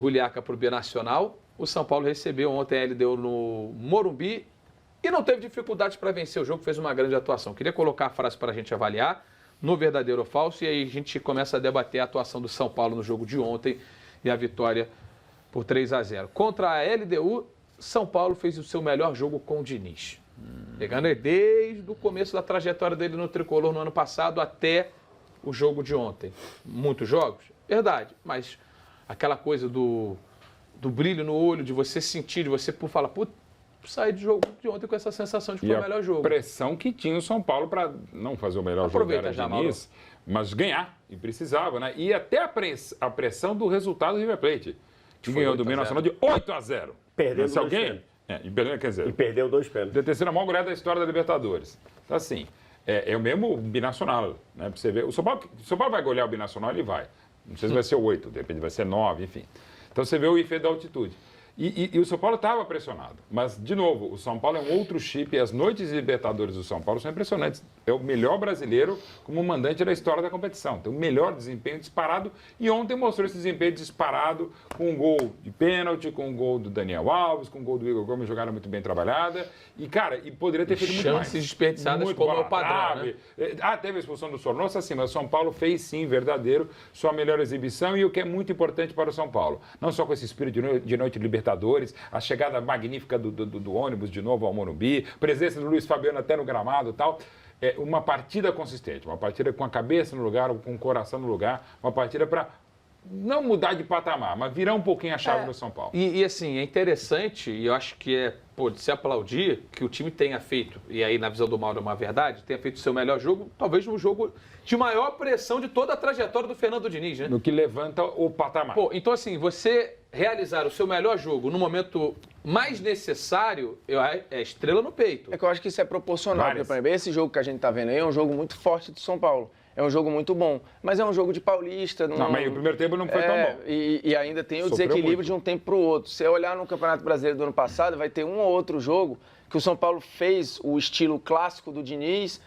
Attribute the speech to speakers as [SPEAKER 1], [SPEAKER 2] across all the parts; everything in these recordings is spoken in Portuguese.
[SPEAKER 1] Juliaca para o Binacional. O São Paulo recebeu ontem a LDU no Morumbi e não teve dificuldades para vencer o jogo, fez uma grande atuação. Queria colocar a frase para a gente avaliar, no verdadeiro ou falso, e aí a gente começa a debater a atuação do São Paulo no jogo de ontem e a vitória por 3-0. Contra a LDU, São Paulo fez o seu melhor jogo com o Diniz. Pegando ele desde o começo da trajetória dele no Tricolor no ano passado até o jogo de ontem. Muitos jogos? Verdade, mas aquela coisa do brilho no olho, de você sentir, de você falar, putz, sair do jogo de ontem com essa sensação de que foi o melhor jogo.
[SPEAKER 2] A pressão que tinha o São Paulo para não fazer o melhor jogo era Diniz, mas ganhar, e precisava, né? E até a pressão do resultado do River Plate, que ganhou do Binacional de 8-0.
[SPEAKER 3] Perdeu
[SPEAKER 2] se alguém
[SPEAKER 3] e perdeu 2 pênaltis.
[SPEAKER 2] Da terceira maior goleada da história da Libertadores. Então, assim, é o mesmo Binacional, né? Pra você ver. O São Paulo vai golear o Binacional, ele vai. Não sei se vai ser 8, de repente vai ser 9, enfim. Então você vê o efeito da altitude. E o São Paulo estava pressionado. Mas, de novo, o São Paulo é um outro chip e as noites de Libertadores do São Paulo são impressionantes. É o melhor brasileiro como mandante da história da competição. Tem o melhor desempenho disparado e ontem mostrou esse desempenho disparado com um gol de pênalti, com um gol do Daniel Alves, com um gol do Igor Gomes, jogada muito bem trabalhada. E, cara, poderia ter feito muito mais.
[SPEAKER 1] Chances desperdiçadas muito como é o padrão, né?
[SPEAKER 2] Teve a expulsão do Sornosa, assim, mas o São Paulo fez, sim, verdadeiro, sua melhor exibição e o que é muito importante para o São Paulo. Não só com esse espírito de noite de Libertadores, a chegada magnífica do ônibus de novo ao Morumbi, presença do Luiz Fabiano até no gramado e tal. É uma partida consistente, uma partida com a cabeça no lugar, com o coração no lugar, uma partida para não mudar de patamar, mas virar um pouquinho a chave do São Paulo.
[SPEAKER 1] E assim, é interessante, e eu acho que de se aplaudir que o time tenha feito, e aí na visão do Mauro é uma verdade, tenha feito o seu melhor jogo, talvez um jogo de maior pressão de toda a trajetória do Fernando Diniz, né?
[SPEAKER 2] No que levanta o patamar.
[SPEAKER 1] Então assim, você realizar o seu melhor jogo no momento mais necessário, é estrela no peito.
[SPEAKER 4] É que eu acho que isso é proporcional. Porque, por exemplo, esse jogo que a gente tá vendo aí é um jogo muito forte do São Paulo. É um jogo muito bom. Mas é um jogo de paulista.
[SPEAKER 2] Não, mas o primeiro tempo não foi tão bom.
[SPEAKER 4] E ainda tem o
[SPEAKER 2] Sofreu
[SPEAKER 4] desequilíbrio
[SPEAKER 2] muito.
[SPEAKER 4] de um tempo para o outro. Se você olhar no Campeonato Brasileiro do ano passado, vai ter um ou outro jogo que o São Paulo fez o estilo clássico do Diniz,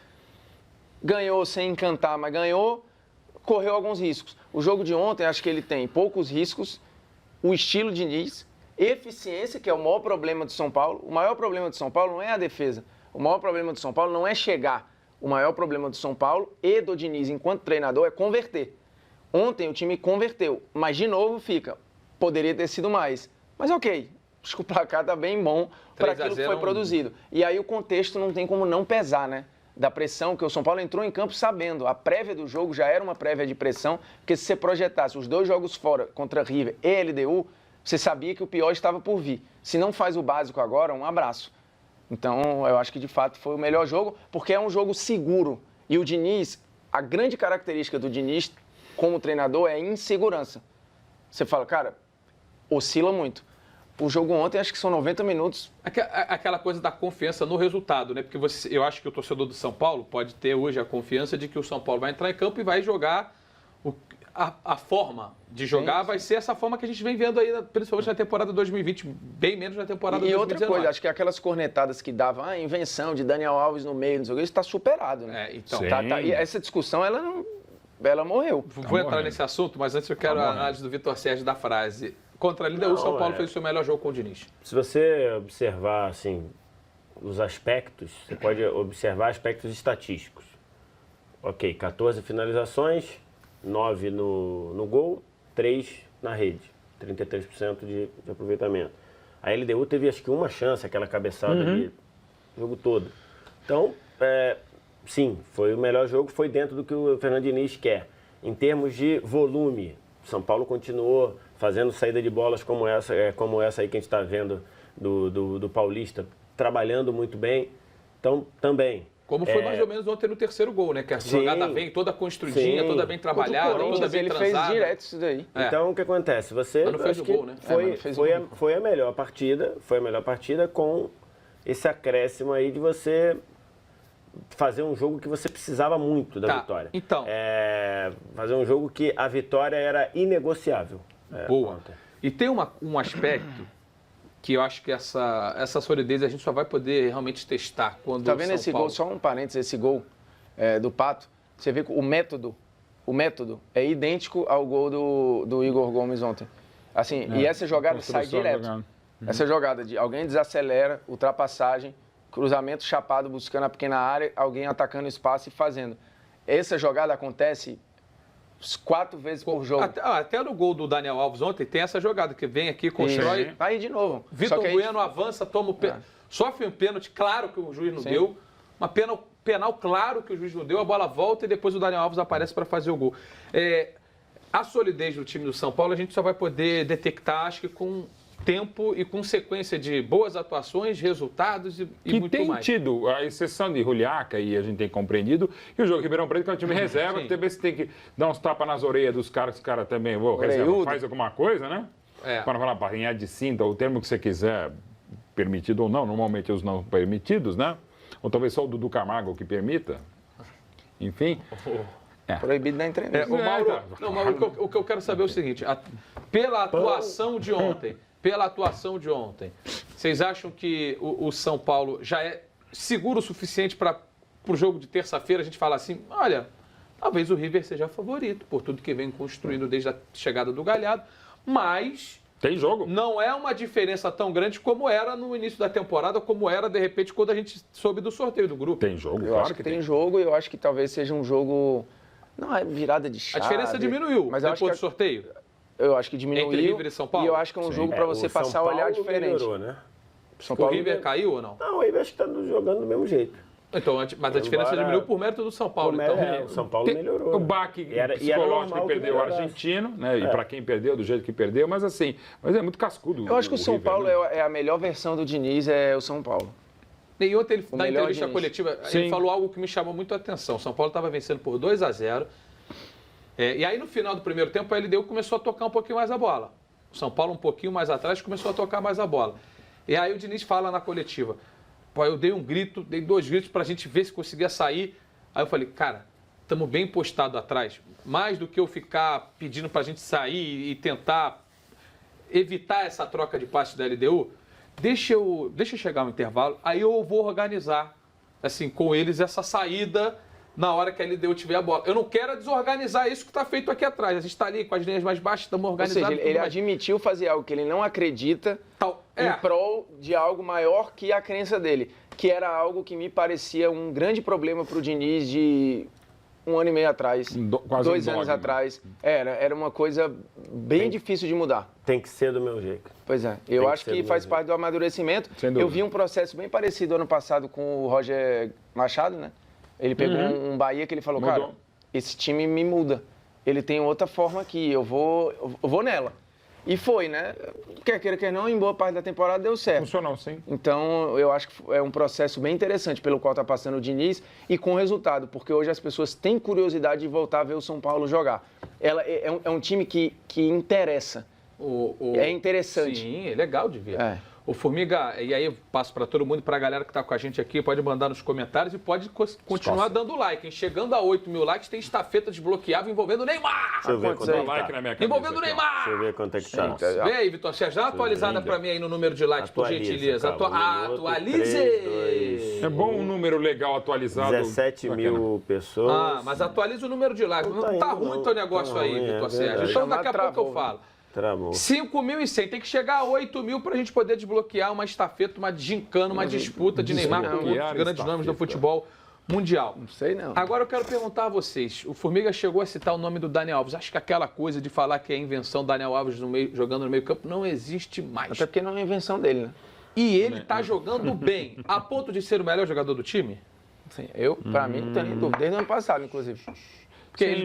[SPEAKER 4] ganhou sem encantar, mas ganhou, correu alguns riscos. O jogo de ontem, acho que ele tem poucos riscos, o estilo Diniz, eficiência, que é o maior problema do São Paulo. O maior problema do São Paulo não é a defesa. O maior problema do São Paulo não é chegar. O maior problema do São Paulo e do Diniz, enquanto treinador, é converter. Ontem o time converteu, mas de novo poderia ter sido mais. Mas ok, acho que o placar está bem bom para aquilo que foi produzido. E aí o contexto não tem como não pesar, né? Da pressão, que o São Paulo entrou em campo sabendo. A prévia do jogo já era uma prévia de pressão, porque se você projetasse os 2 jogos fora contra River e LDU, você sabia que o pior estava por vir. Se não faz o básico agora, um abraço. Então, eu acho que de fato foi o melhor jogo, porque é um jogo seguro. E o Diniz, a grande característica do Diniz como treinador é insegurança. Você fala, cara, oscila muito. O jogo ontem, acho que são 90 minutos.
[SPEAKER 1] Aquela coisa da confiança no resultado, né? Porque eu acho que o torcedor do São Paulo pode ter hoje a confiança de que o São Paulo vai entrar em campo e vai jogar. A forma de jogar vai ser essa forma que a gente vem vendo aí, principalmente na temporada 2020, bem menos na temporada 2019.
[SPEAKER 4] E outra coisa, acho que aquelas cornetadas que davam, invenção de Daniel Alves no meio, não sei o que, isso está superado, né?
[SPEAKER 1] Então,
[SPEAKER 4] e essa discussão, ela morreu.
[SPEAKER 1] Vou entrar nesse assunto, mas antes eu quero a análise do Vitor Sérgio da frase. Contra a LDU, o São Paulo fez o seu melhor jogo com o Diniz.
[SPEAKER 3] Se você observar, assim, os aspectos, você pode observar aspectos estatísticos. Ok, 14 finalizações, 9 no gol, 3 na rede, 33% de aproveitamento. A LDU teve acho que uma chance, aquela cabeçada ali, o jogo todo. Então, sim, foi o melhor jogo, foi dentro do que o Fernando Diniz quer. Em termos de volume, São Paulo continuou fazendo saída de bolas como essa aí que a gente está vendo do Paulista, trabalhando muito bem. Então, também.
[SPEAKER 1] Como foi mais ou menos ontem no terceiro gol, né? Que a jogada vem toda construidinha, toda bem trabalhada, toda bem transada.
[SPEAKER 4] Ele fez direto isso daí.
[SPEAKER 3] Então, o que acontece? Você,
[SPEAKER 1] mas não fez o gol, né?
[SPEAKER 3] Foi a melhor partida com esse acréscimo aí de você fazer um jogo que você precisava muito da vitória.
[SPEAKER 1] Então.
[SPEAKER 3] Fazer um jogo que a vitória era inegociável.
[SPEAKER 1] Boa. E tem um aspecto que eu acho que essa solidez a gente só vai poder realmente testar quando
[SPEAKER 4] tá vendo esse gol, só um parênteses, esse gol do Pato, você vê que o método é idêntico ao gol do Igor Gomes ontem. Assim, e essa jogada sai direto. Essa jogada de alguém desacelera, ultrapassagem, cruzamento chapado buscando a pequena área, alguém atacando o espaço e fazendo. Essa jogada acontece 4 vezes por jogo.
[SPEAKER 1] Até no gol do Daniel Alves ontem tem essa jogada que vem aqui, constrói.
[SPEAKER 4] Tá aí de novo.
[SPEAKER 1] Vitor Bueno avança, toma o pênalti. Sofre um pênalti, claro que o juiz não deu. Uma penal, claro que o juiz não deu. A bola volta e depois o Daniel Alves aparece para fazer o gol. A solidez do time do São Paulo a gente só vai poder detectar, acho que com tempo e com sequência de boas atuações, resultados e muito mais.
[SPEAKER 2] Que tem tido, a exceção de Juliaca, e a gente tem compreendido, e o jogo Ribeirão Preto, que é um time reserva, que também você tem que dar uns tapas nas orelhas dos caras, que os caras também, reserva, faz alguma coisa, né? Para falar barrinhar de cinta, o termo que você quiser, permitido ou não, normalmente os não permitidos, né? Ou talvez só o Dudu Camargo que permita. Enfim.
[SPEAKER 4] Proibido na entrevista.
[SPEAKER 1] O que eu quero saber é o seguinte, pela atuação de ontem, vocês acham que o São Paulo já é seguro o suficiente para o jogo de terça-feira a gente falar assim, olha, talvez o River seja favorito por tudo que vem construindo desde a chegada do Galhardo, mas
[SPEAKER 2] tem jogo.
[SPEAKER 1] Não é uma diferença tão grande como era no início da temporada, como era, de repente, quando a gente soube do sorteio do grupo.
[SPEAKER 2] Tem jogo,
[SPEAKER 4] eu acho que tem jogo e eu acho que talvez seja um jogo... Não é virada de chave.
[SPEAKER 1] A diferença diminuiu
[SPEAKER 4] mas
[SPEAKER 1] depois do sorteio.
[SPEAKER 4] Eu acho que diminuiu.
[SPEAKER 1] Entre River e São Paulo?
[SPEAKER 4] E eu acho que é um jogo para você passar a olhar diferente.
[SPEAKER 3] Melhorou, né?
[SPEAKER 1] O River caiu ou não?
[SPEAKER 3] Não, o River acho que está jogando do mesmo jeito.
[SPEAKER 1] Então, mas a diferença diminuiu por mérito do São Paulo. Então,
[SPEAKER 3] o São Paulo melhorou.
[SPEAKER 2] O baque psicológico que perdeu o argentino, né? E para quem perdeu, do jeito que perdeu, mas assim, mas é muito cascudo.
[SPEAKER 4] Eu acho que o São Paulo é a melhor versão do Diniz, é o São Paulo.
[SPEAKER 1] E ontem, ele, na entrevista coletiva, ele falou algo que me chamou muito a atenção. O São Paulo estava vencendo por 2-0. E aí, no final do primeiro tempo, a LDU começou a tocar um pouquinho mais a bola. O São Paulo, um pouquinho mais atrás, começou a tocar mais a bola. E aí o Diniz fala na coletiva, pô, eu dei 2 gritos pra gente ver se conseguia sair. Aí eu falei, cara, estamos bem postados atrás. Mais do que eu ficar pedindo pra gente sair e tentar evitar essa troca de passes da LDU, deixa eu chegar no intervalo, aí eu vou organizar, assim, com eles essa saída na hora que a LDU tiver a bola. Eu não quero desorganizar isso que está feito aqui atrás. A gente está ali com as linhas mais baixas, estamos organizando.
[SPEAKER 4] Ou seja, ele admitiu fazer algo que ele não acredita em prol de algo maior que a crença dele. Que era algo que me parecia um grande problema para o Diniz de 1 ano e meio atrás, 2 anos atrás. Era uma coisa bem difícil de mudar.
[SPEAKER 3] Tem que ser do meu jeito.
[SPEAKER 4] Pois é, eu acho que faz parte do amadurecimento. Eu vi um processo bem parecido ano passado com o Roger Machado, né? Ele pegou um Bahia que ele falou, cara, esse time me muda. Ele tem outra forma aqui, eu vou nela. E foi, né? Quer queira, quer não, em boa parte da temporada deu certo.
[SPEAKER 2] Funcionou, sim.
[SPEAKER 4] Então, eu acho que é um processo bem interessante pelo qual está passando o Diniz e com resultado, porque hoje as pessoas têm curiosidade de voltar a ver o São Paulo jogar. É um time que interessa. É interessante.
[SPEAKER 1] Sim, é legal de ver. O Formiga, e aí eu passo para todo mundo, para a galera que está com a gente aqui, pode mandar nos comentários e pode continuar dando like. Hein? Chegando a 8 mil likes, tem estafeta desbloqueável envolvendo o Neymar.
[SPEAKER 3] Deixa eu ver quanto é que
[SPEAKER 2] like na minha cabeça,
[SPEAKER 1] envolvendo o Neymar.
[SPEAKER 3] Deixa eu ver quanto é que tá.
[SPEAKER 1] Vê aí, Vitor Sérgio, dá uma atualizada para mim aí no número de likes, por gentileza. Atualize!
[SPEAKER 3] 3,
[SPEAKER 2] é bom um número legal atualizado.
[SPEAKER 3] 17 mil pessoas.
[SPEAKER 1] Mas atualiza o número de likes. Não tá ruim o teu negócio aí, Vitor Sérgio. Então daqui a pouco eu falo.
[SPEAKER 3] Travou.
[SPEAKER 1] 5.100, tem que chegar a 8.000 para a gente poder desbloquear uma estafeta, uma gincana, uma disputa de Neymar com outros grandes nomes do futebol mundial.
[SPEAKER 4] Não sei não.
[SPEAKER 1] Agora eu quero perguntar a vocês, o Formiga chegou a citar o nome do Daniel Alves, acho que aquela coisa de falar que é invenção do Daniel Alves jogando no meio campo não existe mais.
[SPEAKER 4] Até porque não é invenção dele, né?
[SPEAKER 1] E ele está jogando bem, a ponto de ser o melhor jogador do time?
[SPEAKER 4] Sim, para mim não tenho nem dúvida, desde o ano passado, inclusive.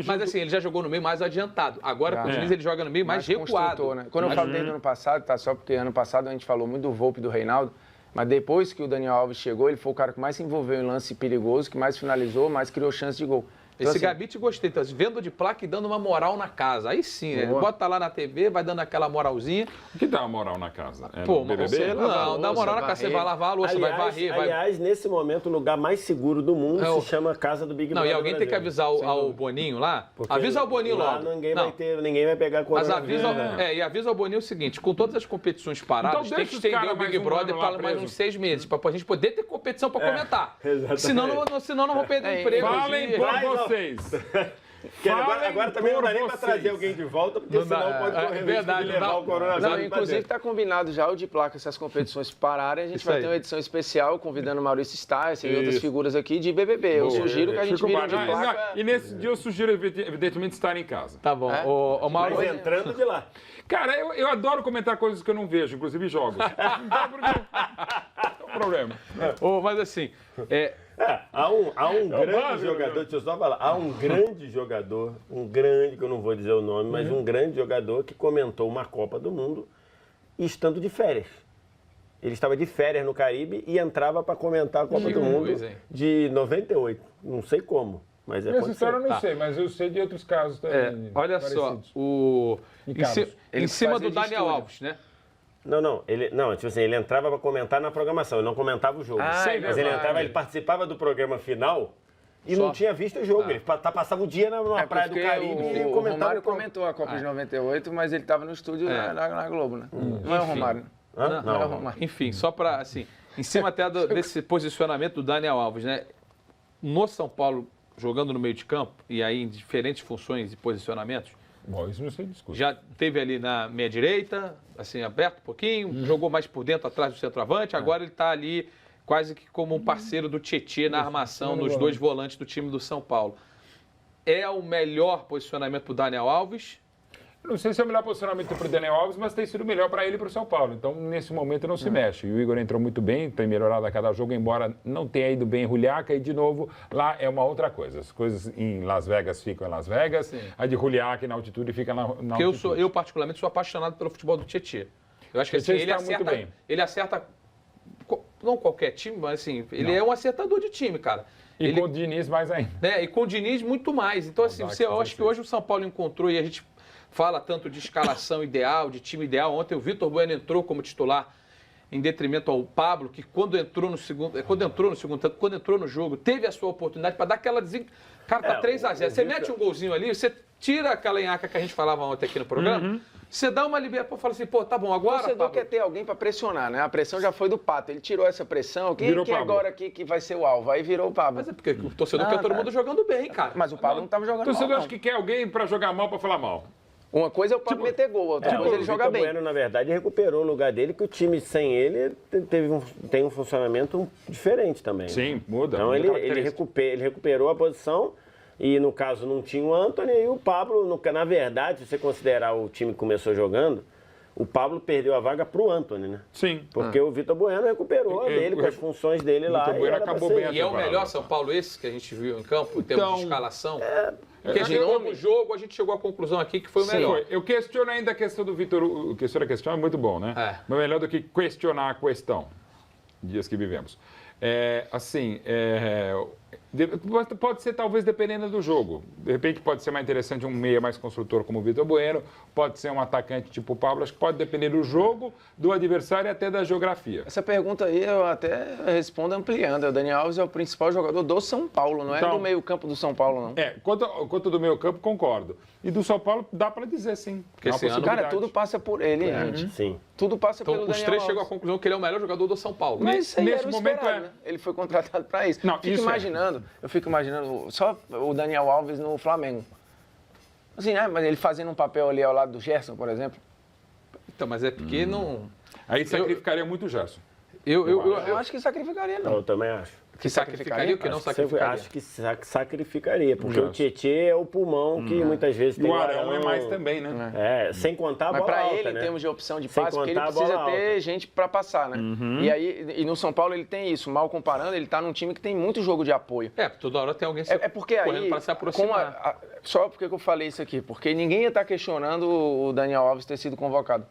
[SPEAKER 1] Mas assim, ele já jogou no meio mais adiantado. Agora, com o Diniz, ele joga no meio mais recuado.
[SPEAKER 4] Né? Quando eu falo desde o ano passado, tá só porque ano passado a gente falou muito do Volpe e do Reinaldo, mas depois que o Daniel Alves chegou, ele foi o cara que mais se envolveu em lance perigoso, que mais finalizou, mais criou chance de gol. Então,
[SPEAKER 1] esse Gabite gostei, tá vendo de placa e dando uma moral na casa. Aí sim, né? Bota lá na TV, vai dando aquela moralzinha.
[SPEAKER 2] O que dá uma moral na casa?
[SPEAKER 1] Pô, BBB? Não, dá moral na casa. Você vai lavar a louça, vai varrer.
[SPEAKER 3] Aliás, nesse momento, o lugar mais seguro do mundo se chama Casa do Big Brother.
[SPEAKER 1] Não, e alguém tem que avisar ao Boninho lá. Avisa o Boninho
[SPEAKER 3] lá. Ninguém vai pegar coronavírus.
[SPEAKER 1] Mas avisa ao Boninho o seguinte, com todas as competições paradas,
[SPEAKER 2] então
[SPEAKER 1] tem que estender o Big Brother para mais uns 6 meses, para a gente poder ter competição para comentar. Senão não vou perder o emprego.
[SPEAKER 2] Falem por vocês.
[SPEAKER 3] Porque agora também não dá nem para trazer alguém de volta, porque senão pode correr
[SPEAKER 1] verdade,
[SPEAKER 3] risco de levar o coronavírus.
[SPEAKER 4] Não, inclusive está combinado já o de placa, se as competições pararem, a gente vai ter uma edição especial convidando o Maurício Stiles e outras figuras aqui de BBB. Eu sugiro que a gente vire um de placa.
[SPEAKER 2] E nesse dia eu sugiro, evidentemente, estar em casa.
[SPEAKER 1] Tá bom. O Mauro...
[SPEAKER 3] Mas entrando de lá.
[SPEAKER 2] Cara, eu adoro comentar coisas que eu não vejo, inclusive jogos. Então, não é um problema.
[SPEAKER 1] Mas assim...
[SPEAKER 3] Há um grande jogador, deixa eu só falar, há um grande jogador, que eu não vou dizer o nome, mas um grande jogador que comentou uma Copa do Mundo estando de férias. Ele estava de férias no Caribe e entrava para comentar a Copa do Mundo de 98. Não sei como, mas
[SPEAKER 2] Essa história eu não sei, mas eu sei de outros casos também.
[SPEAKER 1] Olha só, em cima do Daniel Alves, né?
[SPEAKER 3] Não, tipo assim, ele entrava para comentar na programação, ele não comentava o jogo. Mas ele participava do programa final e não tinha visto o jogo. Ele passava o dia na praia do Caribe e
[SPEAKER 4] comentava. O Romário comentou a Copa de 98, mas ele estava no estúdio na Globo, né? Não é o Romário.
[SPEAKER 3] Não é o Romário.
[SPEAKER 1] Enfim, só para, assim, em cima até desse posicionamento do Daniel Alves, né? No São Paulo, jogando no meio de campo, e aí em diferentes funções e posicionamentos,
[SPEAKER 2] Bom, isso não se discute.
[SPEAKER 1] já teve ali na meia direita, assim, aberto um pouquinho, jogou mais por dentro, atrás do centroavante, agora ele está ali quase que como um parceiro do Tietê na armação nos dois volantes do time do São Paulo. É o melhor posicionamento para o Daniel Alves?
[SPEAKER 2] Não sei se é o melhor posicionamento para o Daniel Alves, mas tem sido melhor para ele e para o São Paulo. Então, nesse momento, não se mexe. E o Igor entrou muito bem, tem melhorado a cada jogo, embora não tenha ido bem em Juliaca. E, de novo, lá é uma outra coisa. As coisas em Las Vegas ficam em Las Vegas, a de Juliaca na altitude fica na altitude.
[SPEAKER 1] Eu, particularmente, sou apaixonado pelo futebol do Tietê. Eu acho que assim, ele acerta, não qualquer time, mas assim, ele é um acertador de time, cara.
[SPEAKER 2] E com o Diniz mais ainda.
[SPEAKER 1] E com o Diniz muito mais. Então, assim, eu acho que hoje o São Paulo encontrou, e a gente fala tanto de escalação ideal, de time ideal. Ontem o Vitor Bueno entrou como titular em detrimento ao Pablo, que quando entrou no jogo, teve a sua oportunidade para dar aquela Cara, tá 3-0. Você mete um golzinho ali, você tira aquela enhaca que a gente falava ontem aqui no programa, você dá uma liberdade para falar assim, pô, tá bom, agora,
[SPEAKER 4] O torcedor quer ter alguém para pressionar, né? A pressão já foi do Pato, ele tirou essa pressão. Quem agora que vai ser o alvo? Aí virou o Pablo.
[SPEAKER 1] Mas é porque o torcedor quer todo mundo jogando bem, cara.
[SPEAKER 4] Mas o Pablo não estava jogando
[SPEAKER 2] mal. O torcedor
[SPEAKER 4] não.
[SPEAKER 2] acha que quer alguém para jogar mal, para falar mal.
[SPEAKER 4] Uma coisa é o Pablo meter gol, outra coisa ele joga bem.
[SPEAKER 3] O Bueno, na verdade, recuperou o lugar dele, que o time sem ele tem um funcionamento diferente também.
[SPEAKER 2] Sim, muda.
[SPEAKER 3] Então ele recuperou a posição e, no caso, não tinha o Antony e o Pablo, na verdade, se você considerar o time que começou jogando, o Pablo perdeu a vaga para o Antony, né?
[SPEAKER 2] Sim.
[SPEAKER 3] Porque o Vitor Bueno recuperou a dele, com as funções dele lá.
[SPEAKER 2] O Vitor Bueno acabou bem.
[SPEAKER 1] E é o melhor São Paulo esse que a gente viu em campo, em termos de escalação? Porque no jogo a gente chegou à conclusão aqui que foi o melhor.
[SPEAKER 2] Eu questiono ainda a questão do Vitor. O questionar a questão é muito bom, né? Mas melhor do que questionar a questão. Dias que vivemos. Pode ser talvez dependendo do jogo. De repente pode ser mais interessante um meia mais construtor como o Vitor Bueno, pode ser um atacante tipo o Pablo, acho que pode depender do jogo, do adversário e até da geografia.
[SPEAKER 4] Essa pergunta aí eu até respondo ampliando. O Daniel Alves é o principal jogador do São Paulo, não é do meio campo do São Paulo, não.
[SPEAKER 2] Quanto do meio campo, concordo. E do São Paulo dá para dizer sim.
[SPEAKER 1] Porque
[SPEAKER 4] cara, tudo passa por ele, gente.
[SPEAKER 3] Sim.
[SPEAKER 4] Tudo passa pelo Daniel Alves.
[SPEAKER 1] Os três chegam à conclusão que ele é o melhor jogador do São Paulo.
[SPEAKER 4] Mas isso aí
[SPEAKER 2] nesse
[SPEAKER 4] era o
[SPEAKER 2] momento
[SPEAKER 4] esperado, né? Ele foi contratado para isso.
[SPEAKER 2] Não,
[SPEAKER 4] Eu fico imaginando só o Daniel Alves no Flamengo. Assim, mas ele fazendo um papel ali ao lado do Gerson, por exemplo.
[SPEAKER 1] Então, mas é porque não...
[SPEAKER 2] Aí sacrificaria muito o Gerson.
[SPEAKER 4] Eu acho que sacrificaria, não.
[SPEAKER 3] Eu também acho.
[SPEAKER 1] Que sacrificaria ou que não sacrificaria?
[SPEAKER 3] Acho que sacrificaria, porque o Tietê é o pulmão que muitas vezes tem
[SPEAKER 2] o Arão é mais também, né?
[SPEAKER 3] Sem contar a bola
[SPEAKER 4] alta,
[SPEAKER 3] né?
[SPEAKER 4] Mas para ele, em termos de opção de passe, porque ele precisa ter gente para passar, né? E no São Paulo ele tem isso. Mal comparando, ele tá num time que tem muito jogo de apoio.
[SPEAKER 1] Toda hora tem alguém
[SPEAKER 4] porque
[SPEAKER 1] correndo para se aproximar.
[SPEAKER 4] Só porque eu falei isso aqui, porque ninguém ia estar questionando o Daniel Alves ter sido convocado.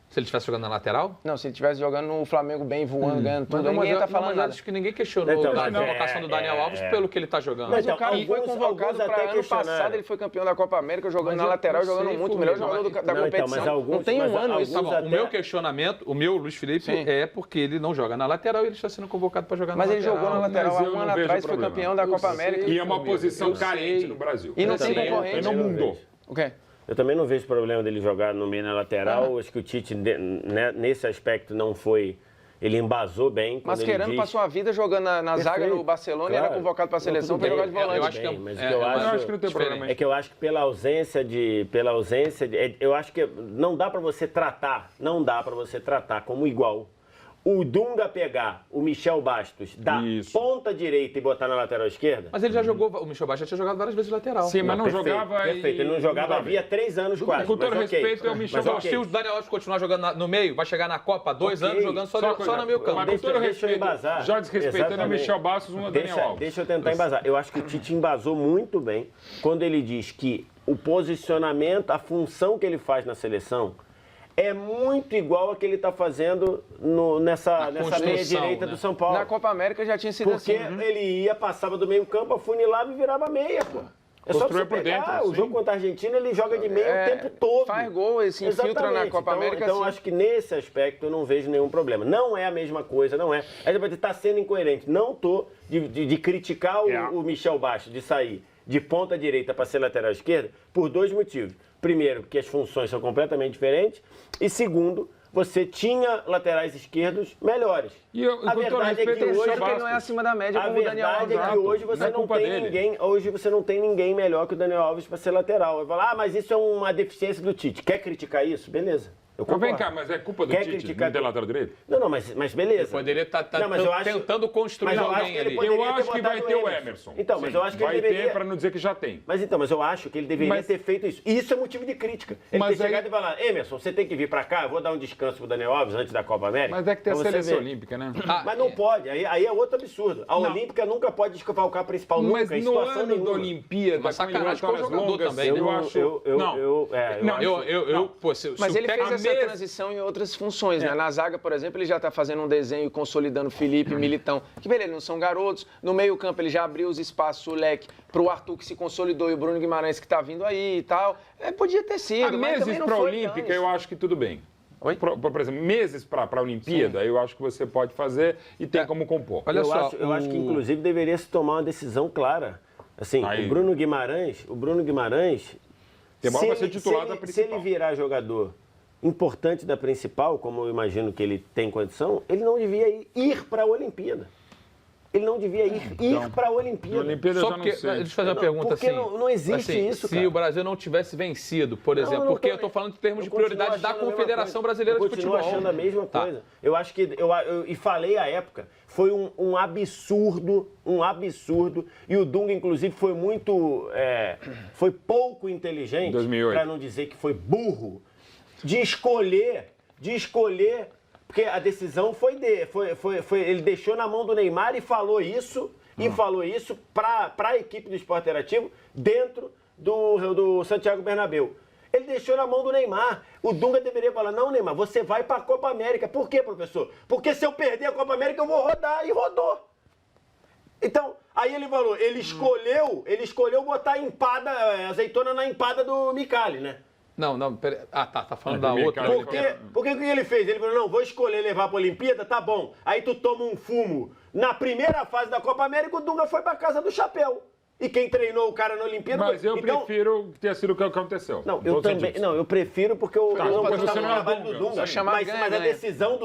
[SPEAKER 1] Se ele estivesse jogando na lateral?
[SPEAKER 4] Não, se ele estivesse jogando no Flamengo bem, voando, ganhando tudo, ninguém ia estar falando nada.
[SPEAKER 1] Acho que ninguém questionou a convocação do Daniel Alves pelo que ele está jogando.
[SPEAKER 4] Mas o cara foi convocado para ano passado, ele foi campeão da Copa América, jogando na lateral, jogando muito, melhor jogador da competição. Não tem um ano isso.
[SPEAKER 1] O meu questionamento, Luiz Felipe, é porque ele não joga na lateral e ele está sendo convocado para jogar na lateral.
[SPEAKER 4] Mas ele jogou na lateral há um ano atrás, foi campeão da Copa América.
[SPEAKER 2] E é uma posição carente no Brasil.
[SPEAKER 4] E não tem concorrente.
[SPEAKER 2] No mundo.
[SPEAKER 4] O quê?
[SPEAKER 3] Eu também não vejo problema dele jogar no meio na lateral. Acho que o Tite, nesse aspecto, não foi Ele embasou bem.
[SPEAKER 4] Mascherano passou a vida jogando na zaga no Barcelona e era convocado para a seleção para jogar de volante.
[SPEAKER 1] Eu acho que
[SPEAKER 3] mas
[SPEAKER 2] eu acho que não tem problema.
[SPEAKER 3] É que eu acho que pela ausência de, eu acho que não dá para você tratar como igual. O Dunga pegar o Michel Bastos da ponta direita e botar na lateral esquerda.
[SPEAKER 1] Mas ele já jogou, o Michel Bastos já tinha jogado várias vezes lateral.
[SPEAKER 2] Sim, mas não jogava.
[SPEAKER 3] Perfeito, ele não jogava havia 3 anos quase.
[SPEAKER 2] Com todo respeito, é o Michel Bastos.
[SPEAKER 1] Se o Daniel Alves continuar jogando no meio, vai chegar na Copa 2 anos jogando só no meio campo.
[SPEAKER 2] Mas com todo respeito, já desrespeitando o Michel Bastos, o Daniel Alves.
[SPEAKER 3] Deixa eu tentar embasar. Eu acho que o Tite embasou muito bem quando ele diz que o posicionamento, a função que ele faz na seleção é muito igual a que ele está fazendo nessa meia direita do São Paulo.
[SPEAKER 4] Na Copa América já tinha sido
[SPEAKER 3] assim. Porque ele ia, passava do meio campo, afunilava e virava meia, pô. É só você pegar o jogo contra a Argentina, ele joga de meio o tempo todo.
[SPEAKER 4] Faz gol, ele se infiltra na Copa América.
[SPEAKER 3] Então, acho que nesse aspecto eu não vejo nenhum problema. Não é a mesma coisa, não é. Aí você vai dizer, está sendo incoerente. Não estou de criticar o Michel Bastos, de sair de ponta direita para ser lateral esquerda, por 2 motivos. Primeiro, porque as funções são completamente diferentes. E segundo, você tinha laterais esquerdos melhores.
[SPEAKER 2] A verdade é que
[SPEAKER 4] hoje ele não é acima da média como o Daniel Alves.
[SPEAKER 3] A verdade é que hoje você não tem ninguém, melhor que o Daniel Alves para ser lateral. Vai falar, mas isso é uma deficiência do Tite. Quer criticar isso? Beleza.
[SPEAKER 2] Então vem cá, mas é culpa do Tite não ter lateral direito?
[SPEAKER 3] Não, mas beleza.
[SPEAKER 1] Ele poderia estar tentando construir alguém ali.
[SPEAKER 2] Eu acho que vai ter o Emerson.
[SPEAKER 3] Então, mas eu acho que
[SPEAKER 2] ele
[SPEAKER 3] deveria...
[SPEAKER 2] ter, para não dizer que já tem.
[SPEAKER 3] Mas eu acho que ele deveria ter feito isso. E isso é motivo de crítica. Ele ter chegado e falar, Emerson, você tem que vir para cá, eu vou dar um descanso pro Daniel Alves antes da Copa América.
[SPEAKER 2] Mas é que tem a seleção olímpica, né?
[SPEAKER 3] Mas não pode, aí é outro absurdo. A Olímpica nunca pode desfalcar a principal, nunca,
[SPEAKER 2] em situação nenhuma. Mas no ano da Olimpíada,
[SPEAKER 1] uma sacanagem com o jogador também.
[SPEAKER 2] Eu acho...
[SPEAKER 4] Mas ele fez essa transição em outras funções, né? Na zaga, por exemplo, ele já está fazendo um desenho consolidando Felipe, Militão, que beleza, não são garotos. No meio-campo ele já abriu os espaços, o leque, para o Arthur que se consolidou e o Bruno Guimarães que está vindo aí e tal. Podia ter sido, mas
[SPEAKER 2] meses para a Olímpica eu acho que tudo bem. Por exemplo, meses para a Olimpíada, eu acho que você pode fazer e tem como compor.
[SPEAKER 3] Olha só, eu acho que inclusive deveria se tomar uma decisão clara. Assim, o Bruno Guimarães,
[SPEAKER 2] vai ser titular da principal.
[SPEAKER 3] Se ele virar jogador importante da principal, como eu imagino que ele tem condição, ele não devia ir para a Olimpíada. Ele não devia ir para a Olimpíada.
[SPEAKER 1] Só porque, deixa eu fazer uma pergunta
[SPEAKER 3] porque
[SPEAKER 1] assim.
[SPEAKER 3] não existe isso, cara.
[SPEAKER 1] Se o Brasil não tivesse vencido, por exemplo, porque eu estou falando em termos de prioridade da Confederação Brasileira de Futebol.
[SPEAKER 3] Eu continuo achando a mesma coisa. Eu acho que, e falei à época, foi um absurdo, e o Dunga, inclusive, foi foi pouco inteligente, para não dizer que foi burro, de escolher, porque a decisão foi ele deixou na mão do Neymar e falou isso, para a equipe do Sport Interativo dentro do Santiago Bernabéu. Ele deixou na mão do Neymar. O Dunga deveria falar, não, Neymar, você vai para a Copa América. Por quê, professor? Porque se eu perder a Copa América eu vou rodar, e rodou. Então, aí ele falou, ele escolheu botar azeitona na empada do Micali, né?
[SPEAKER 1] Não, pera. tá falando da outra.
[SPEAKER 3] Porque o que ele fez? Ele falou, não, vou escolher levar para a Olimpíada, tá bom. Aí tu toma um fumo. Na primeira fase da Copa América, o Dunga foi para casa do chapéu. E quem treinou o cara na Olimpíada...
[SPEAKER 2] Mas eu prefiro ter sido o que aconteceu.
[SPEAKER 3] Não, eu também. Não, eu prefiro porque eu não gostava do trabalho do Dunga. Mas a decisão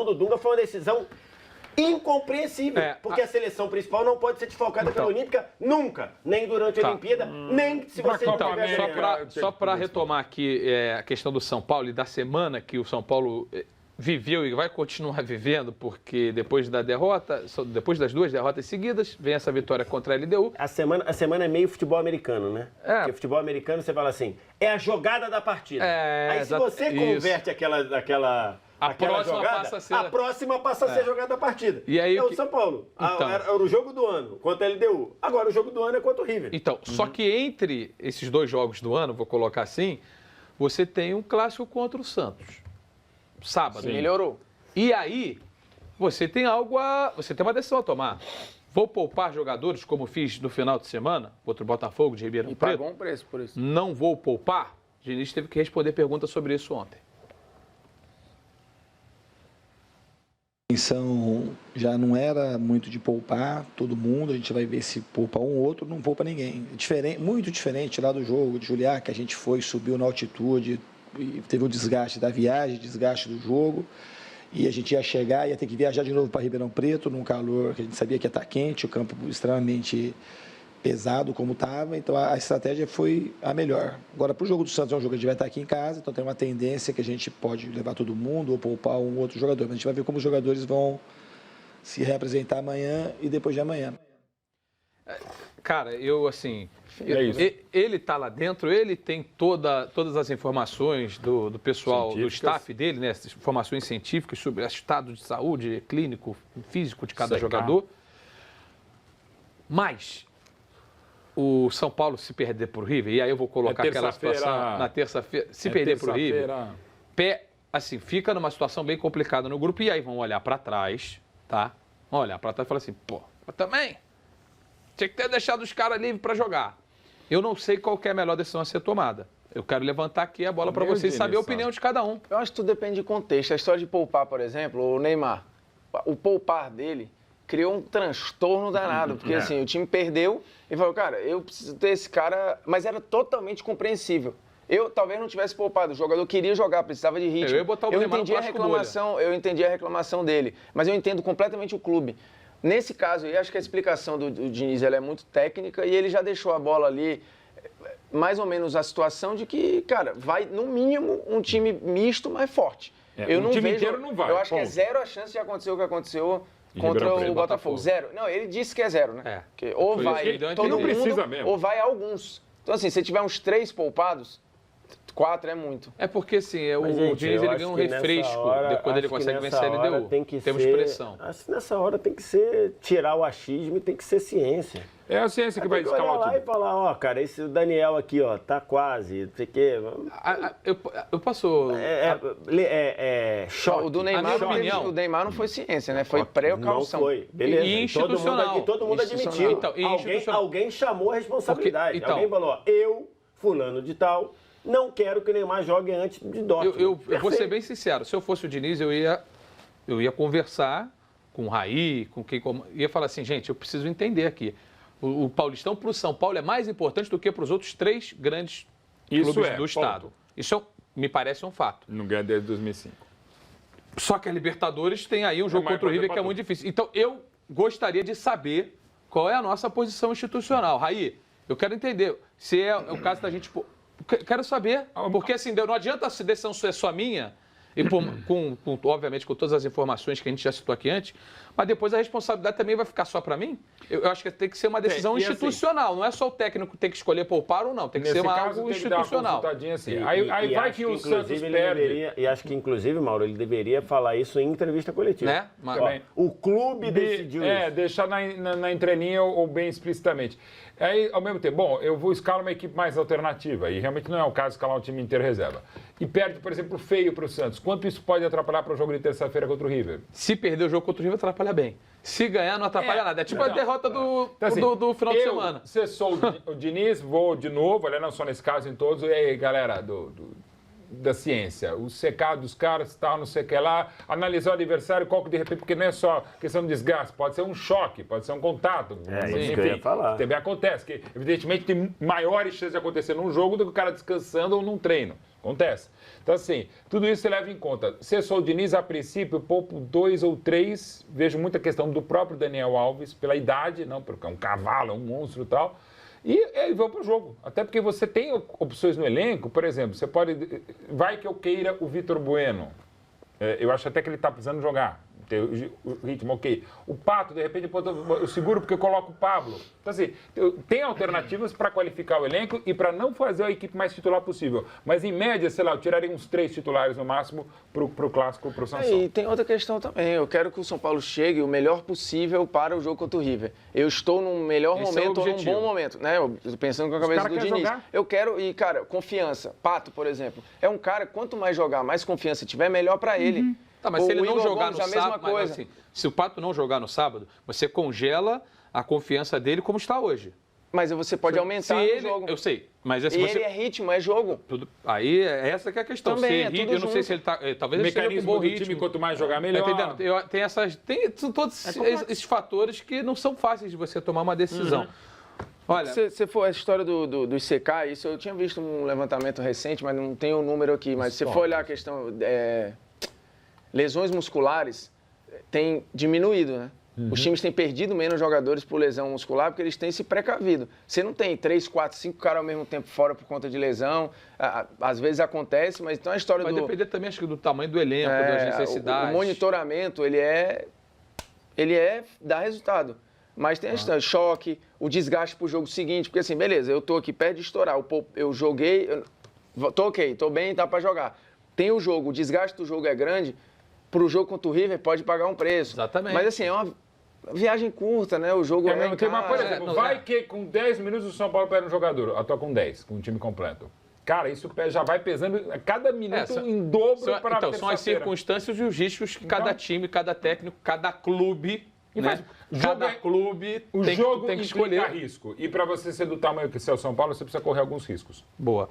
[SPEAKER 3] do Dunga foi uma decisão incompreensível, porque a seleção principal não pode ser desfalcada pela Olímpica nunca, nem durante a Olimpíada, nem se você não tiver...
[SPEAKER 1] Só para retomar aqui a questão do São Paulo e da semana que o São Paulo viveu e vai continuar vivendo, porque depois das 2 derrotas seguidas, vem essa vitória contra a LDU.
[SPEAKER 3] A semana é meio futebol americano, né? Porque futebol americano você fala assim, é a jogada da partida. Aí se você converte aquela a próxima passa a ser jogada da partida.
[SPEAKER 1] E aí,
[SPEAKER 3] o São Paulo. Era o jogo do ano contra a LDU. Agora o jogo do ano é contra o River.
[SPEAKER 1] Então, só que entre esses 2 jogos do ano, vou colocar assim, você tem um clássico contra o Santos. Sábado.
[SPEAKER 4] Sim. Melhorou.
[SPEAKER 1] E aí, você tem uma decisão a tomar. Vou poupar jogadores, como fiz no final de semana, contra o Botafogo de Ribeirão Preto.
[SPEAKER 4] Pagou um preço por isso.
[SPEAKER 1] Não vou poupar? O Diniz teve que responder perguntas sobre isso ontem.
[SPEAKER 5] A intenção já não era muito de poupar todo mundo, a gente vai ver se poupa um ou outro, não poupa ninguém. Muito diferente lá do jogo de Juliá, que a gente subiu na altitude e teve o desgaste da viagem, desgaste do jogo. E a gente ia chegar, ia ter que viajar de novo para Ribeirão Preto, num calor que a gente sabia que ia estar quente, o campo extremamente pesado como estava, então a estratégia foi a melhor. Agora, para o jogo do Santos, é um jogo que a gente vai estar aqui em casa, então tem uma tendência que a gente pode levar todo mundo ou poupar um outro jogador, mas a gente vai ver como os jogadores vão se reapresentar amanhã e depois de amanhã.
[SPEAKER 1] Cara, assim,
[SPEAKER 2] isso.
[SPEAKER 1] ele tá lá dentro, ele tem todas as informações do pessoal, do staff dele, né? Essas informações científicas sobre o estado de saúde, clínico, físico de cada jogador. Mas o São Paulo se perder pro River, e aí eu vou colocar aquela situação na terça-feira, se perder pro River, assim, fica numa situação bem complicada no grupo, e aí vão olhar para trás, tá? Vão olhar para trás e falar assim, pô, mas também tinha que ter deixado os caras livres para jogar. Eu não sei qual que é a melhor decisão a ser tomada. Eu quero levantar aqui a bola para vocês saber a opinião de cada um.
[SPEAKER 4] Eu acho que tudo depende de contexto. A história de poupar, por exemplo, o Neymar, o poupar dele criou um transtorno danado, porque assim, o time perdeu e falou, cara, eu preciso ter esse cara, mas era totalmente compreensível. Eu talvez não tivesse poupado, o jogador queria jogar, precisava de ritmo.
[SPEAKER 1] Eu ia botar o Neymar no plástico bolha.
[SPEAKER 4] Eu entendi a reclamação dele, mas eu entendo completamente o clube. Nesse caso, eu acho que a explicação do Diniz ela é muito técnica e ele já deixou a bola ali, mais ou menos a situação de que, cara, vai no mínimo um time misto, mas forte. Eu não
[SPEAKER 2] time
[SPEAKER 4] vejo,
[SPEAKER 2] inteiro não vai.
[SPEAKER 4] Eu acho que é zero a chance de acontecer o que aconteceu contra o Botafogo. Zero. Não, ele disse que é zero, né? Porque ou vai todo mundo, ou vai alguns. Então, assim, se tiver uns 3 poupados, 4 é muito.
[SPEAKER 1] É porque, assim, o Diniz ele ganha um refresco quando ele consegue vencer a LDU. Temos pressão.
[SPEAKER 3] Acho que nessa hora tem que ser tirar o achismo e tem que ser ciência.
[SPEAKER 2] É a ciência que vai escalar o time.
[SPEAKER 3] E falar, ó, cara, esse Daniel aqui, ó, tá quase, não sei o quê.
[SPEAKER 1] Eu passo...
[SPEAKER 3] choque.
[SPEAKER 4] O do Neymar não foi ciência, né? Foi precaução.
[SPEAKER 3] Não foi, beleza.
[SPEAKER 1] E institucional.
[SPEAKER 3] Todo mundo admitiu.
[SPEAKER 1] Então,
[SPEAKER 3] alguém chamou a responsabilidade. Alguém falou, ó, eu, fulano de tal, não quero que o Neymar jogue antes de Dortmund.
[SPEAKER 1] Eu vou ser bem sincero, se eu fosse o Diniz, eu ia conversar com o Raí, com quem... Ia falar assim, gente, eu preciso entender aqui. O Paulistão para o São Paulo é mais importante do que para os outros 3 grandes clubes do estado. Isso me parece um fato.
[SPEAKER 2] Não ganha desde 2005.
[SPEAKER 1] Só que a Libertadores tem aí um jogo contra o River que é muito difícil. Então, eu gostaria de saber qual é a nossa posição institucional. Raí, eu quero entender se é o caso da gente... Quero saber, porque assim, não adianta a decisão ser só minha, e obviamente com todas as informações que a gente já citou aqui antes, mas depois a responsabilidade também vai ficar só para mim? Eu acho que tem que ser uma decisão institucional, não é só o técnico que tem que escolher poupar ou não, tem que ser algo institucional.
[SPEAKER 2] Assim. Aí vai que o Santos perde.
[SPEAKER 3] E acho que, inclusive, Mauro, ele deveria falar isso em entrevista coletiva.
[SPEAKER 1] Né?
[SPEAKER 3] O clube decidiu isso.
[SPEAKER 2] Deixar na entrelinha ou bem explicitamente. Aí, ao mesmo tempo, bom, eu vou escalar uma equipe mais alternativa, e realmente não é o caso escalar um time inteiro reserva. E perde, por exemplo, feio para o Santos. Quanto isso pode atrapalhar para o jogo de terça-feira contra o River?
[SPEAKER 1] Se perder o jogo contra o River, atrapalha bem. Se ganhar, não atrapalha nada. É tipo a derrota do final de semana.
[SPEAKER 2] Se sou o Diniz, vou de novo, não só nesse caso, em todos. E aí, galera da ciência, o secado dos caras, tal, não sei o que lá, analisar o adversário, qual que de repente, porque não é só questão de desgaste, pode ser um choque, pode ser um contato.
[SPEAKER 3] Isso que eu ia falar.
[SPEAKER 2] Também acontece, que evidentemente tem maiores chances de acontecer num jogo do que o cara descansando ou num treino. Acontece. Então, assim, tudo isso você leva em conta. Se eu sou o Diniz, a princípio, eu poupo 2 ou 3, vejo muita questão do próprio Daniel Alves, pela idade, não, porque é um cavalo, é um monstro e tal. E vão para o jogo. Até porque você tem opções no elenco, por exemplo, você pode... Vai que eu queira o Vitor Bueno. Eu acho até que ele está precisando jogar. Ter o ritmo, ok. O Pato, de repente, eu seguro porque eu coloco o Pablo. Então, assim, tem alternativas para qualificar o elenco e para não fazer a equipe mais titular possível. Mas, em média, sei lá, eu tiraria uns 3 titulares no máximo para o Clássico, para o Sansão.
[SPEAKER 4] E tem outra questão também. Eu quero que o São Paulo chegue o melhor possível para o jogo contra o River. Eu estou num melhor momento ou num bom momento. Né? Pensando com a cabeça do Diniz. Jogar? Eu quero, e, cara, confiança. Pato, por exemplo, é um cara, quanto mais jogar, mais confiança tiver, melhor para ele.
[SPEAKER 1] Tá, mas se ele não jogar no sábado, assim, se o Pato não jogar no sábado, você congela a confiança dele como está hoje.
[SPEAKER 4] Mas você pode aumentar no jogo.
[SPEAKER 1] Eu sei, mas se
[SPEAKER 4] ele é ritmo, é jogo.
[SPEAKER 1] Aí essa que é a questão.
[SPEAKER 4] Também,
[SPEAKER 1] eu não sei se ele tá, talvez ele esteja com bom ritmo.
[SPEAKER 2] Time, quanto mais jogar, melhor.
[SPEAKER 1] Tá entendendo? Tem todos esses fatores que não são fáceis de você tomar uma decisão. Olha,
[SPEAKER 4] se for a história do ICK, isso eu tinha visto um levantamento recente, mas não tem o número aqui. Mas se for olhar a questão lesões musculares têm diminuído, né? Os times têm perdido menos jogadores por lesão muscular porque eles têm se precavido. Você não tem 3, 4, 5 caras ao mesmo tempo fora por conta de lesão. Às vezes acontece, mas então a história
[SPEAKER 1] Vai depender também, acho que, do tamanho do elenco, das necessidades.
[SPEAKER 4] O monitoramento, dá resultado. Mas tem a história, choque, o desgaste pro jogo seguinte. Porque assim, beleza, eu tô aqui perto de estourar. Eu joguei, tô ok, tô bem, dá pra jogar. Tem o jogo, o desgaste do jogo é grande. Pro jogo contra o River pode pagar um preço.
[SPEAKER 1] Exatamente.
[SPEAKER 4] Mas assim, é uma viagem curta, né? O jogo
[SPEAKER 2] É, tem uma coisa,
[SPEAKER 1] É, não,
[SPEAKER 2] vai
[SPEAKER 1] é.
[SPEAKER 2] que com 10 minutos o São Paulo perde um jogador, atua com 10, com um time completo. Cara, isso já vai pesando a cada minuto em dobro para
[SPEAKER 1] Então, são as circunstâncias e os riscos que cada time, cada técnico, cada clube, né? Cada clube
[SPEAKER 2] o
[SPEAKER 1] tem
[SPEAKER 2] jogo
[SPEAKER 1] que escolher.
[SPEAKER 2] risco. E para você ser do tamanho que é o São Paulo, você precisa correr alguns riscos.
[SPEAKER 1] Boa.